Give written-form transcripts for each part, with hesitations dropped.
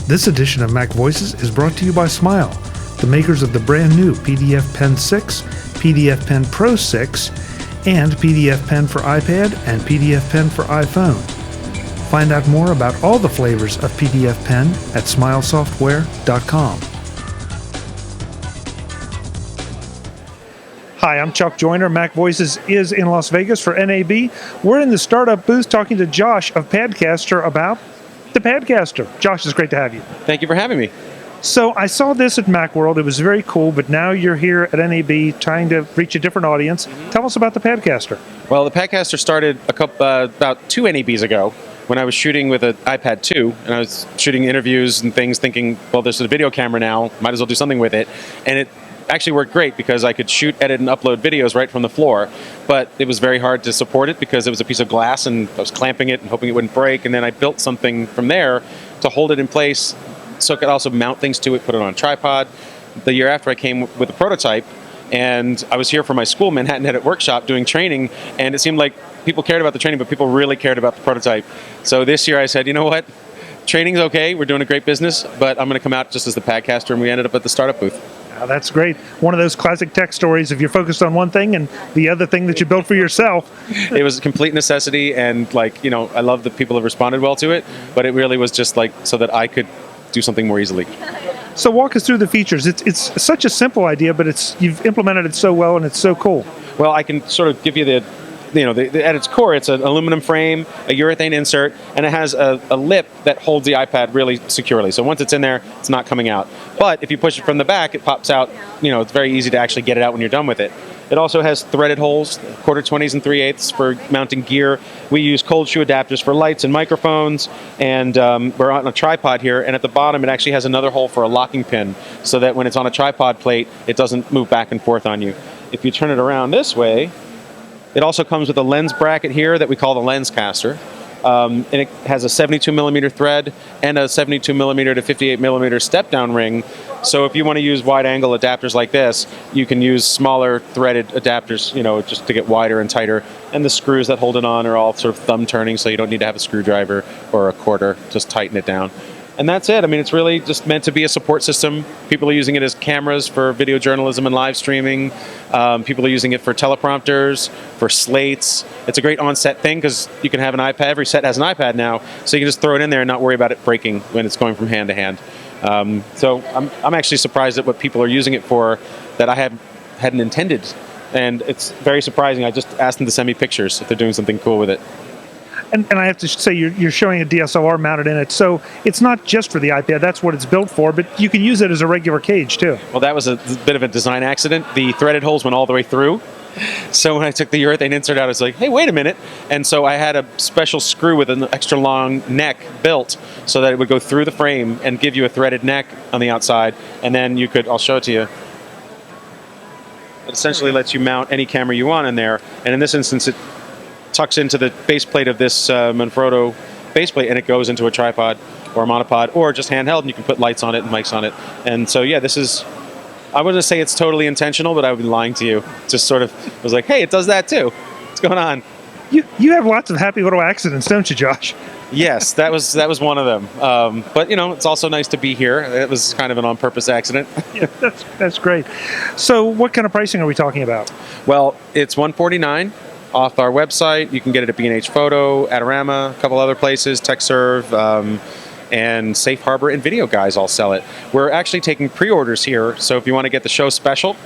This edition of Mac Voices is brought to you by Smile, the makers of the brand new PDF Pen 6, PDF Pen Pro 6, and PDF Pen for iPad and PDF Pen for iPhone. Find out more about all the flavors of PDF Pen at smilesoftware.com. Hi, I'm Chuck Joyner. Mac Voices is in Las Vegas for NAB. We're in the startup booth talking to Josh of Padcaster about the Padcaster. Josh, it's great to have you. Thank you for having me. So I saw this at Macworld. It was very cool, but now you're here at NAB trying to reach a different audience. Tell us about the Padcaster. Well, the Padcaster started about 2 NABs ago when I was shooting with an iPad 2, and I was shooting interviews and things thinking, well, there's a video camera now, might as well do something with it. And it actually worked great because I could shoot, edit, and upload videos right from the floor. But it was very hard to support it because it was a piece of glass and I was clamping it and hoping it wouldn't break. And then I built something from there to hold it in place so I could also mount things to it, put it on a tripod. The year after I came with a prototype, and I was here for my school, Manhattan Edit Workshop, doing training, and it seemed like people cared about the training, but people really cared about the prototype. So this year I said, you know what? Training's okay, we're doing a great business, but I'm going to come out just as the Padcaster, and we ended up at the startup booth. Oh, that's great. One of those classic tech stories, if you're focused on one thing and the other thing that you built for yourself. It was a complete necessity, and I love that people have responded well to it, but it really was just so that I could do something more easily. So walk us through the features. It's such a simple idea, but you've implemented it so well, and it's so cool. Well, I can sort of give you at its core, it's an aluminum frame, a urethane insert, and it has a lip that holds the iPad really securely. So once it's in there, it's not coming out. But if you push it from the back, it pops out. It's very easy to actually get it out when you're done with it. It also has threaded holes, 1/4-20s and 3/8 for mounting gear. We use cold shoe adapters for lights and microphones, and we're on a tripod here, and at the bottom it actually has another hole for a locking pin, so that when it's on a tripod plate, it doesn't move back and forth on you. If you turn it around this way, it also comes with a lens bracket here that we call the lens caster. And it has a 72mm thread and a 72mm to 58mm step-down ring. So if you want to use wide-angle adapters like this, you can use smaller threaded adapters, just to get wider and tighter. And the screws that hold it on are all sort of thumb-turning, so you don't need to have a screwdriver or a quarter. Just tighten it down. And that's it. I mean, it's really just meant to be a support system. People are using it as cameras for video journalism and live streaming. People are using it for teleprompters, for slates. It's a great on-set thing because you can have an iPad. Every set has an iPad now, so you can just throw it in there and not worry about it breaking when it's going from hand to hand. So I'm actually surprised at what people are using it for that I hadn't intended. And it's very surprising. I just asked them to send me pictures if they're doing something cool with it. And I have to say, you're showing a DSLR mounted in it, so it's not just for the iPad. That's what it's built for, but you can use it as a regular cage, too. Well, that was a bit of a design accident. The threaded holes went all the way through. So when I took the urethane insert out, I was like, hey, wait a minute. And so I had a special screw with an extra long neck built so that it would go through the frame and give you a threaded neck on the outside. And then you could, I'll show it to you. It essentially lets you mount any camera you want in there. And in this instance, it tucks into the base plate of this Manfrotto base plate, and it goes into a tripod or a monopod or just handheld, and you can put lights on it and mics on it. And so, yeah, this is, I wouldn't say it's totally intentional, but I would be lying to you. Just sort of was like, hey, it does that too. What's going on? You have lots of happy little accidents, don't you, Josh? Yes, that was one of them. But it's also nice to be here. It was kind of an on-purpose accident. Yeah, that's great. So, what kind of pricing are we talking about? Well, it's $149 off our website. You can get it at B&H Photo, Adorama, a couple other places, TechServe, and Safe Harbor and Video Guys all sell it. We're actually taking pre-orders here, so if you want to get the show special,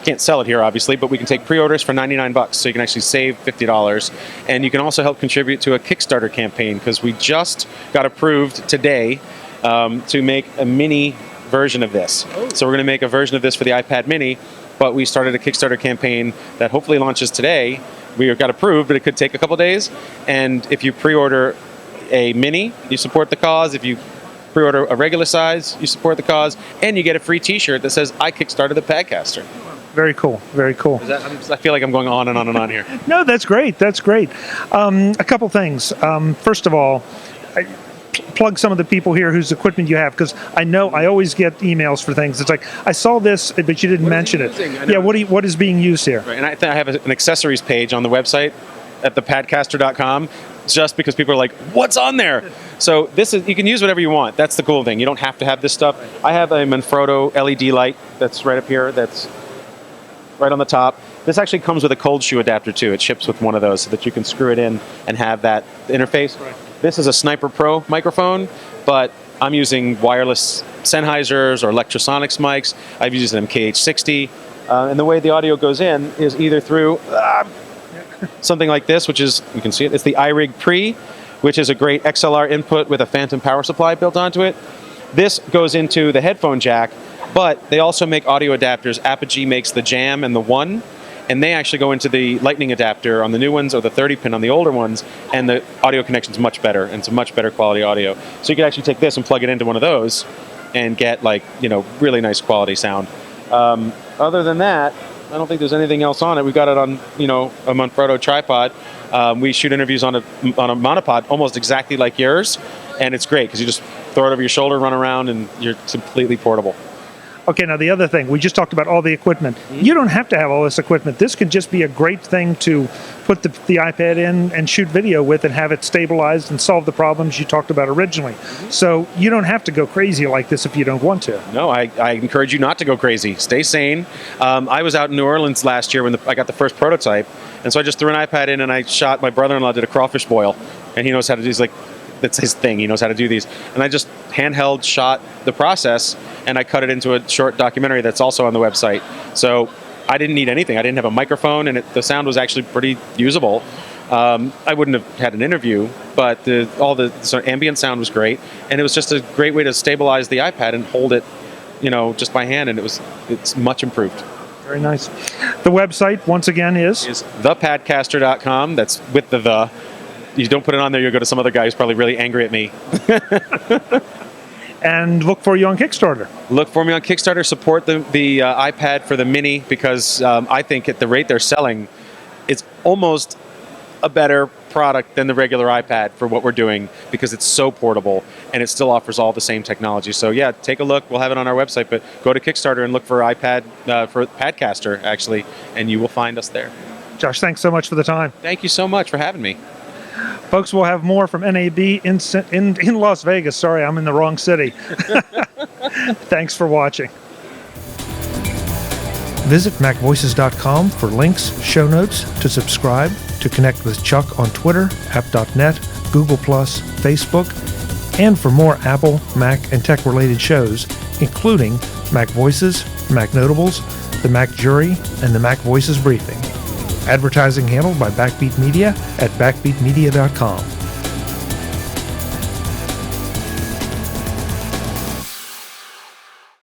can't sell it here obviously, but we can take pre-orders for $99, so you can actually save $50. And you can also help contribute to a Kickstarter campaign, because we just got approved today to make a mini version of this. So we're going to make a version of this for the iPad mini, but we started a Kickstarter campaign that hopefully launches today. We got approved, but it could take a couple days. And if you pre-order a mini, you support the cause. If you pre-order a regular size, you support the cause. And you get a free t-shirt that says, I Kickstarted the Padcaster. Very cool. Very cool. I feel like I'm going on and on and on here. No, that's great. That's great. A couple things. First of all, plug some of the people here whose equipment you have, because I know I always get emails for things. It's like, I saw this, but you didn't mention it. Yeah, what is being used here? Right, and I have an accessories page on the website at thepadcaster.com. just because people are like, what's on there? So you can use whatever you want. That's the cool thing. You don't have to have this stuff. I have a Manfrotto LED light that's right up here. That's right on the top. This actually comes with a cold shoe adapter too. It ships with one of those so that you can screw it in and have that interface. Right. This is a Sniper Pro microphone, but I'm using wireless Sennheisers or Electrosonics mics. I've used an MKH60. And the way the audio goes in is either through something like this, which is, you can see it, it's the iRig Pre, which is a great XLR input with a phantom power supply built onto it. This goes into the headphone jack, but they also make audio adapters. Apogee makes the Jam and the One, and they actually go into the Lightning adapter on the new ones or the 30-pin on the older ones, and the audio connection's much better, and it's a much better quality audio. So you can actually take this and plug it into one of those and get, like, really nice quality sound. Other than that, I don't think there's anything else on it. We've got it on, a Manfrotto tripod. We shoot interviews on a monopod almost exactly like yours, and it's great because you just throw it over your shoulder, run around, and you're completely portable. Okay, now the other thing, we just talked about all the equipment. You don't have to have all this equipment. This could just be a great thing to put the iPad in and shoot video with and have it stabilized and solve the problems you talked about originally. So you don't have to go crazy like this if you don't want to. No, I encourage you not to go crazy. Stay sane. I was out in New Orleans last year when I got the first prototype, and so I just threw an iPad in and I shot. My brother-in-law did a crawfish boil, and he knows how to do. He's like, that's his thing. He knows how to do these. And I just handheld shot the process, and I cut it into a short documentary that's also on the website. So I didn't need anything. I didn't have a microphone, and the sound was actually pretty usable. I wouldn't have had an interview, but all the ambient sound was great, and it was just a great way to stabilize the iPad and hold it, just by hand, and it's much improved. Very nice. The website, once again, is thepadcaster.com. That's with the. You don't put it on there, you'll go to some other guy who's probably really angry at me. And look for you on Kickstarter. Look for me on Kickstarter. Support the iPad for the Mini, because I think at the rate they're selling, it's almost a better product than the regular iPad for what we're doing, because it's so portable and it still offers all the same technology. So yeah, take a look. We'll have it on our website, but go to Kickstarter and look for iPad, for Padcaster, actually, and you will find us there. Josh, thanks so much for the time. Thank you so much for having me. Folks, we'll have more from NAB in Las Vegas. Sorry, I'm in the wrong city. Thanks for watching. Visit MacVoices.com for links, show notes, to subscribe, to connect with Chuck on Twitter, app.net, Google+, Facebook, and for more Apple, Mac, and tech-related shows, including Mac Voices, Mac Notables, the Mac Jury, and the Mac Voices Briefing. Advertising handled by Backbeat Media at backbeatmedia.com.